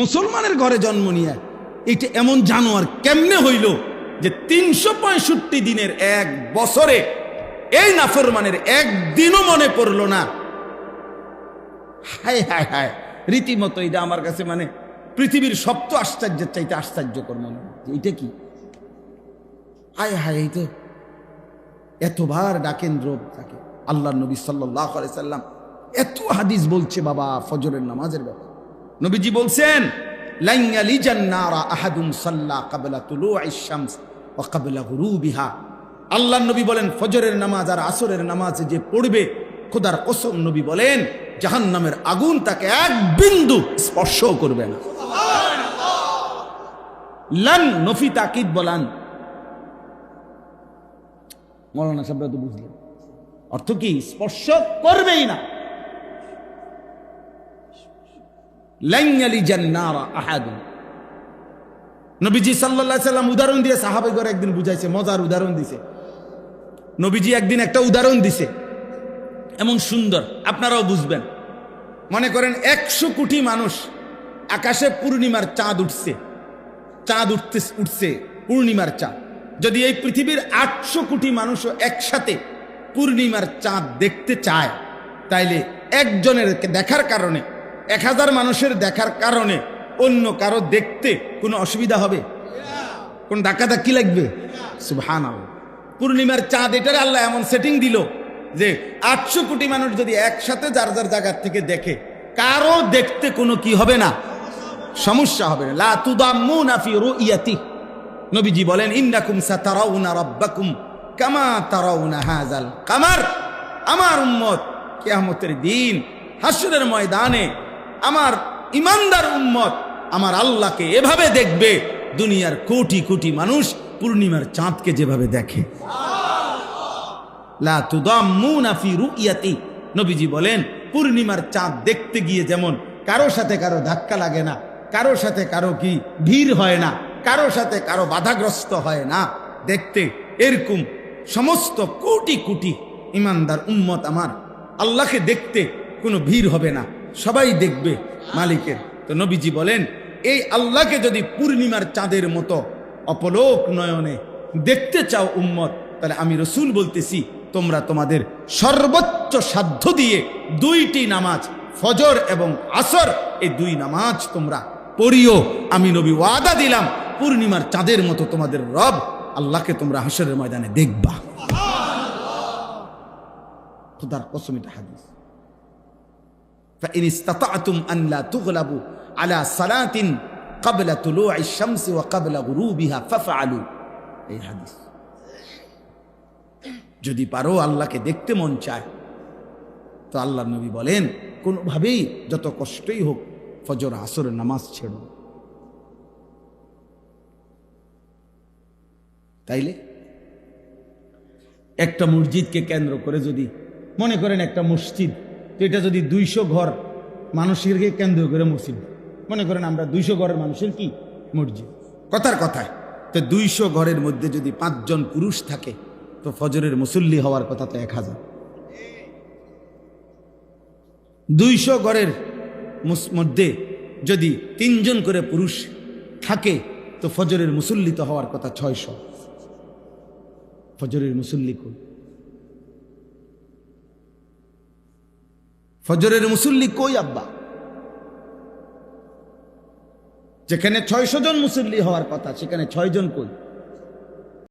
মুসলমানের ঘরে জন্ম নিয়ে এটা এমন জানোয়ার কেমনে হইল যে 365 দিনের এক বছরে এই নাফরমানের একদিনও মনে পড়লো না? হায় হায় হায়, রীতিমতো এটা আমার কাছে মানে পৃথিবীর সপ্ত আশ্চর্যের চাইতে আশ্চর্যকর মনে হয়। এটা কি? হায় হায়, এই তো এতবার ডাকেন রব তাকে। আল্লাহ নবী সাল্লাল্লাহু আলাইহি সাল্লাম এত হাদিস বলছে বাবা ফজরের নামাজের ব্যাপারে। নবীজি বলছেন, লান ইয়ালিজান নারা আহাদুন সাল্লা ক্বাবলা তুলুইশ শামস ওয়া ক্বাবলা গুরুবিহা। আল্লাহর নবী বলেন, ফজরের নামাজ আর আসরের নামাজ যে পড়বে, খোদার কসম নবী বলেন, জাহান্নামের আগুন তাকে এক বিন্দু স্পর্শও করবে না। লান নফি তাকিদ বলান। মৌলানা সাহেবরা তো বুঝলেন অর্থ কি? স্পর্শ করবেই না। লান ইয়ালিজান নারা আহাদুন। নবীজি সাল্লাল্লাহু আলাইহি সাল্লাম উদাহরণ দিয়ে সাহাবাইগণ একদিন বুঝাইছে, মজার উদাহরণ দিছে। নবীজি একদিন একটা উদাহরণ দিছে এমন সুন্দর, আপনারাও বুঝবেন। মনে করেন 100 কোটি মানুষ, আকাশে পূর্ণিমার চাঁদ উঠছে, চাঁদ উঠছে পূর্ণিমার চাঁদ। যদি এই পৃথিবীর 800 কোটি মানুষও একসাথে পূর্ণিমার চাঁদ দেখতে চায়, তাইলে একজনের দেখার কারণে, 1000 মানুষের দেখার কারণে অন্য কারো দেখতে কোনো অসুবিধা হবে? কোন ধাক্কাধাক্কি লাগবে? সুবহানাল্লাহ। পূর্ণিমার চাঁদ এটার আল্লাহ এমন সেটিং দিল যে 800 কোটি মানুষ যদি একসাথে যার যার জায়গার থেকে দেখে, কারো দেখতে কোনো কি হবে না, সমস্যা হবে না। লা তুদাম্মুনা ফি রুইয়াতি। নবীজি বলেন, ইন্নাকুম সাতারাউনা রাব্বাকুম কামা তারাউনা হাযাল কামার। আমার উম্মত কিয়ামতের দিন হাসরের ময়দানে আমার ইমানদার উম্মত আমার আল্লাহকে এভাবে দেখবে দুনিয়ার কোটি কোটি মানুষ পূর্ণিমার চাঁদকে যেভাবে দেখে। লা তুদাম্মুনা ফি রুইয়াতি। নবীজি বলেন, পূর্ণিমার চাঁদ দেখতে গিয়ে যেমন কারো সাথে কারো ধাক্কা লাগে না, কারো সাথে কারো কি ভিড় হয় না, কারো সাথে কারো বাধাগ্রস্ত হয় না দেখতে, এরকম সমস্ত কোটি কোটি ইমানদার উম্মত আমার আল্লাহকে দেখতে কোনো ভিড় হবে না, সবাই দেখবে মালিকের। তো নবীজি বলেন, এই আল্লাহকে যদি পূর্ণিমার চাঁদের মতো অপলোক নয়নে দেখতে চাও উম্মত, তাহলে আমি রসুল বলতেছি, তোমরা তোমাদের সর্বোচ্চ সাধ্য দিয়ে 2টি নামাজ, ফজর এবং আসর, এই 2 নামাজ তোমরা পড়িও। আমি নবী ওয়াদা দিলাম, পূর্ণিমার চাঁদের মতো তোমাদের রব আল্লাহকে তোমরা হাসরের ময়দানে দেখবা। খোদার কসম, এটা হাদিস। فإن استطعتم أن لا تغلبوا على صلاة قبل طلوع الشمس وقبل غروبها فافعلوا। এই হাদিস। যদি পারো আল্লাহকে দেখতে মন চায়, তো আল্লাহর নবী বলেন, কোনোভাবেই যত কষ্টই হোক ফজর আসরের নামাজ ছেড়ো। তাইলে একটা মসজিদকে কেন্দ্র করে যদি মনে করেন একটা মসজিদ, তো এটা যদি 200 ঘর মানুষেরকে কেন্দ্র করে মসজিদ, মনে করেন আমরা 200 ঘরের মানুষের কি মসজিদ, কথার কথায়, তো 200 ঘরের মধ্যে যদি 5 জন পুরুষ থাকে, তো ফজরের মুসল্লি হওয়ার কথা তো 1000। 200 ঘরের মধ্যে যদি 3 জন করে পুরুষ থাকে, তো ফজরের মুসল্লি তো হওয়ার কথা 600। ফজরের মুসল্লি কই? ফজরের মুসল্লি কই আব্বা? যেখানে 600 জন মুসল্লি হওয়ার কথা, সেখানে 6 জন কই?